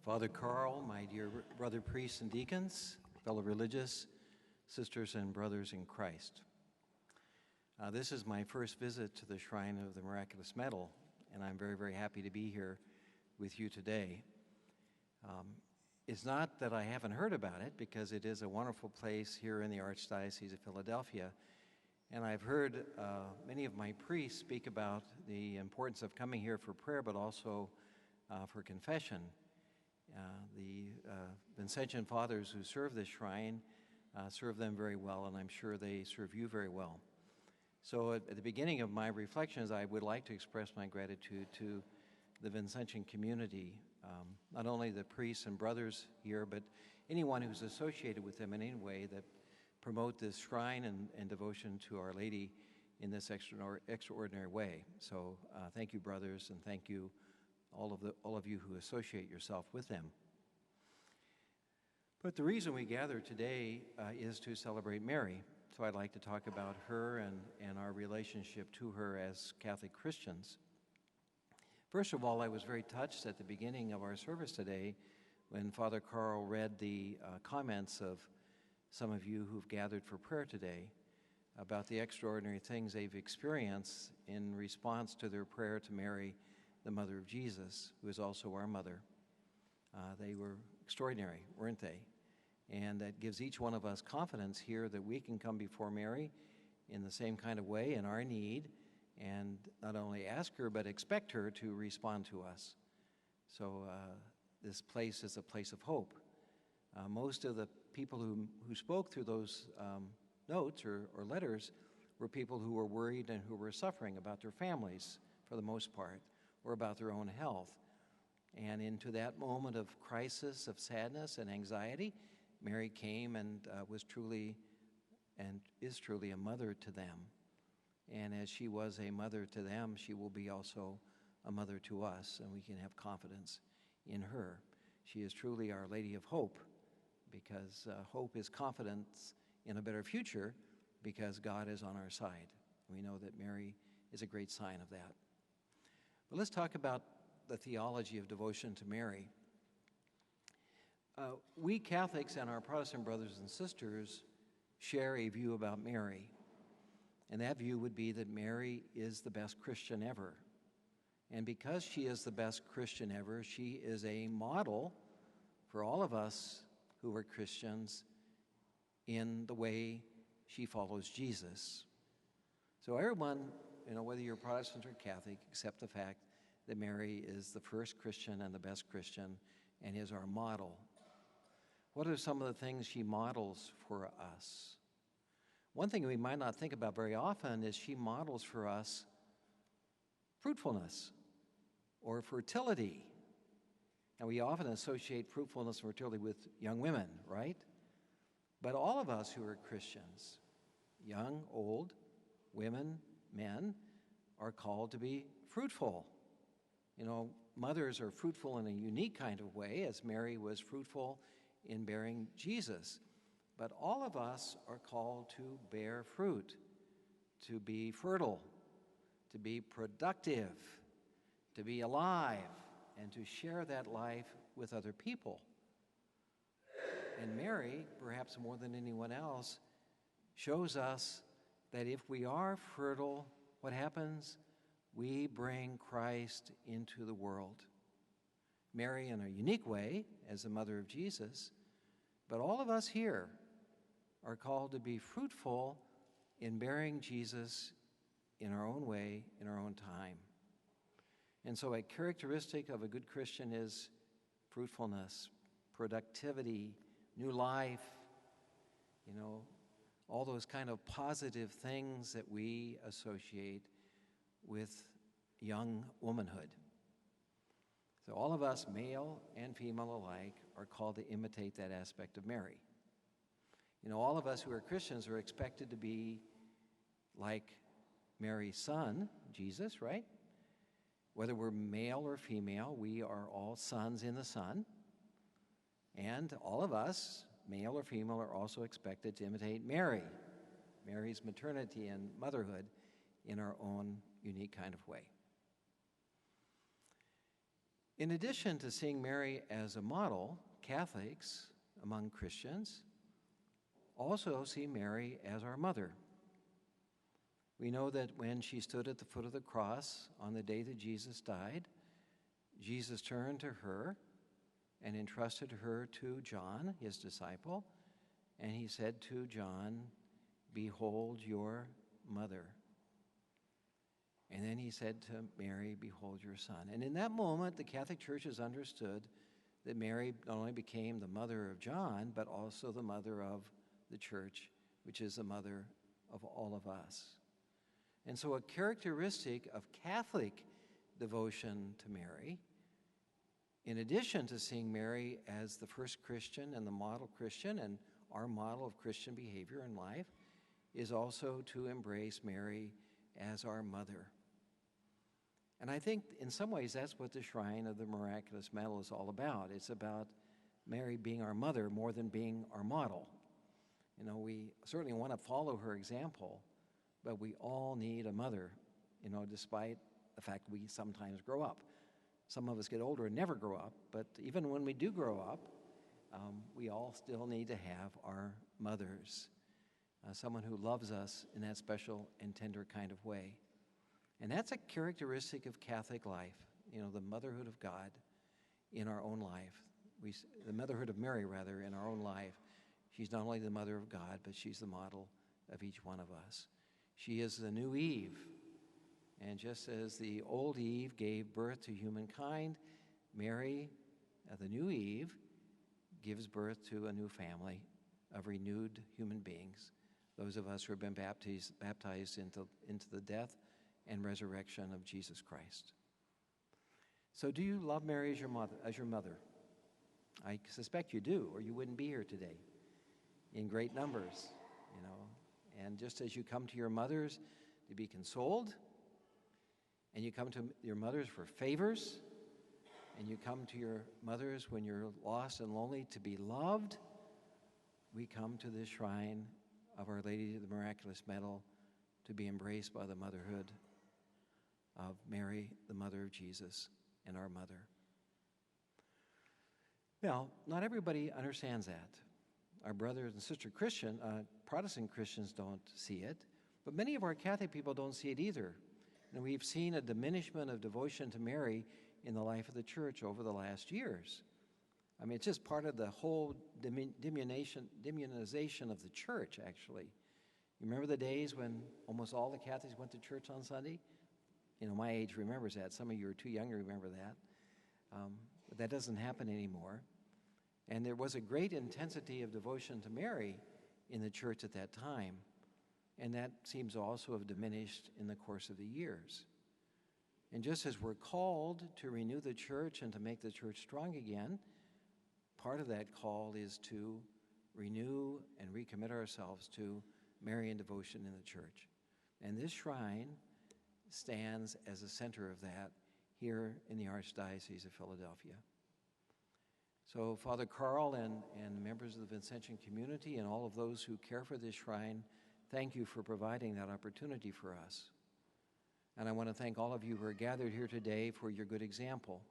Father Carl, my dear brother priests and deacons, fellow religious, sisters and brothers in Christ. This is my first visit to the Shrine of the Miraculous Medal, and I'm very, very happy to be here with you today. It's not that I haven't heard about it, because it is a wonderful place here in the Archdiocese of Philadelphia, and I've heard many of my priests speak about the importance of coming here for prayer, but also for confession. The Vincentian fathers who serve this shrine serve them very well, and I'm sure they serve you very well. So at the beginning of my reflections, I would like to express my gratitude to the Vincentian community, not only the priests and brothers here, but anyone who's associated with them in any way that promote this shrine and devotion to Our Lady in this extraordinary way. So thank you, brothers, and thank you, all of you who associate yourself with them. But the reason we gather today is to celebrate Mary. So I'd like to talk about her and our relationship to her as Catholic Christians. First of all, I was very touched at the beginning of our service today when Father Carl read the comments of some of you who've gathered for prayer today about the extraordinary things they've experienced in response to their prayer to Mary, the Mother of Jesus, who is also our mother. They were extraordinary, weren't they? And that gives each one of us confidence here that we can come before Mary in the same kind of way in our need, and not only ask her, but expect her to respond to us. So this place is a place of hope. Most of the people who spoke through those notes or letters were people who were worried and who were suffering about their families, for the most part, or about their own health. And into that moment of crisis, of sadness and anxiety, Mary came and was truly and is truly a mother to them. And as she was a mother to them, she will be also a mother to us, and we can have confidence in her. She is truly Our Lady of Hope, because hope is confidence in a better future, because God is on our side. We know that Mary is a great sign of that. But let's talk about the theology of devotion to Mary. We Catholics and our Protestant brothers and sisters share a view about Mary, and that view would be that Mary is the best Christian ever. And because she is the best Christian ever, she is a model for all of us who are Christians in the way she follows Jesus. So everyone, whether you're Protestant or Catholic, accept the fact that Mary is the first Christian and the best Christian and is our model. What are some of the things she models for us? One thing we might not think about very often is she models for us fruitfulness or fertility. And we often associate fruitfulness and fertility with young women, right? But all of us who are Christians, young, old, women, men, are called to be fruitful. Mothers are fruitful in a unique kind of way, as Mary was fruitful in bearing Jesus. But all of us are called to bear fruit, to be fertile, to be productive, to be alive, and to share that life with other people. And Mary, perhaps more than anyone else, shows us that if we are fertile, what happens? We bring Christ into the world. Mary in a unique way, as the mother of Jesus, but all of us here are called to be fruitful in bearing Jesus in our own way, in our own time. And so a characteristic of a good Christian is fruitfulness, productivity, new life, all those kind of positive things that we associate with young womanhood. So all of us, male and female alike, are called to imitate that aspect of Mary. All of us who are Christians are expected to be like Mary's son, Jesus, right? Whether we're male or female, we are all sons in the Son. And all of us, male or female, are also expected to imitate Mary, Mary's maternity and motherhood, in our own unique kind of way. In addition to seeing Mary as a model, Catholics among Christians also see Mary as our mother. We know that when she stood at the foot of the cross on the day that Jesus died, Jesus turned to her and entrusted her to John, his disciple, and he said to John, "Behold your mother." And then he said to Mary, "Behold your son." And in that moment, the Catholic Church has understood that Mary not only became the mother of John, but also the mother of the Church, which is the mother of all of us. And so a characteristic of Catholic devotion to Mary, in addition to seeing Mary as the first Christian and the model Christian and our model of Christian behavior in life, is also to embrace Mary as our mother. And I think in some ways that's what the Shrine of the Miraculous Medal is all about. It's about Mary being our mother more than being our model. You know, we certainly want to follow her example, but we all need a mother, you know, despite the fact we sometimes grow up. Some of us get older and never grow up, but even when we do grow up, we all still need to have our mothers, someone who loves us in that special and tender kind of way. And that's a characteristic of Catholic life, you know, the motherhood of God in our own life. The motherhood of Mary, rather, in our own life. She's not only the mother of God, but she's the model of each one of us. She is the new Eve. And just as the old Eve gave birth to humankind, Mary, the new Eve, gives birth to a new family of renewed human beings, those of us who have been baptized into the death and resurrection of Jesus Christ. So do you love Mary as your mother? I suspect you do, or you wouldn't be here today in great numbers, you know. And just as you come to your mothers to be consoled, and you come to your mothers for favors, and you come to your mothers when you're lost and lonely to be loved, we come to this shrine of Our Lady of the Miraculous Medal to be embraced by the motherhood of Mary, the mother of Jesus, and our mother. Now, not everybody understands that. Our brothers and sister Protestant Christians don't see it, but many of our Catholic people don't see it either. And we've seen a diminishment of devotion to Mary in the life of the Church over the last years. I mean, it's just part of the whole demonization of the Church, actually. You remember the days when almost all the Catholics went to church on Sunday? You know, my age remembers that. Some of you are too young to remember that. But that doesn't happen anymore. And there was a great intensity of devotion to Mary in the Church at that time. And that seems also to have diminished in the course of the years. And just as we're called to renew the Church and to make the Church strong again, part of that call is to renew and recommit ourselves to Marian devotion in the Church. And this shrine stands as a center of that here in the Archdiocese of Philadelphia. So Father Carl and members of the Vincentian community and all of those who care for this shrine, thank you for providing that opportunity for us. And I want to thank all of you who are gathered here today for your good example.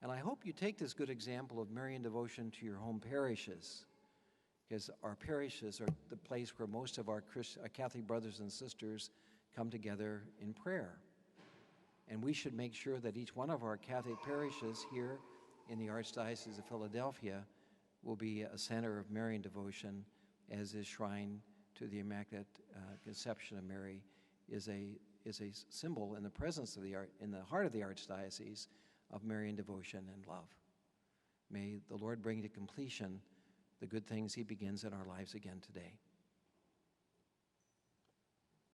And I hope you take this good example of Marian devotion to your home parishes, because our parishes are the place where most of our Catholic brothers and sisters come together in prayer. And we should make sure that each one of our Catholic parishes here in the Archdiocese of Philadelphia will be a center of Marian devotion, as this shrine to the Immaculate Conception of Mary is a symbol in the presence of in the heart of the Archdiocese of Marian devotion and love. May the Lord bring to completion the good things he begins in our lives again today.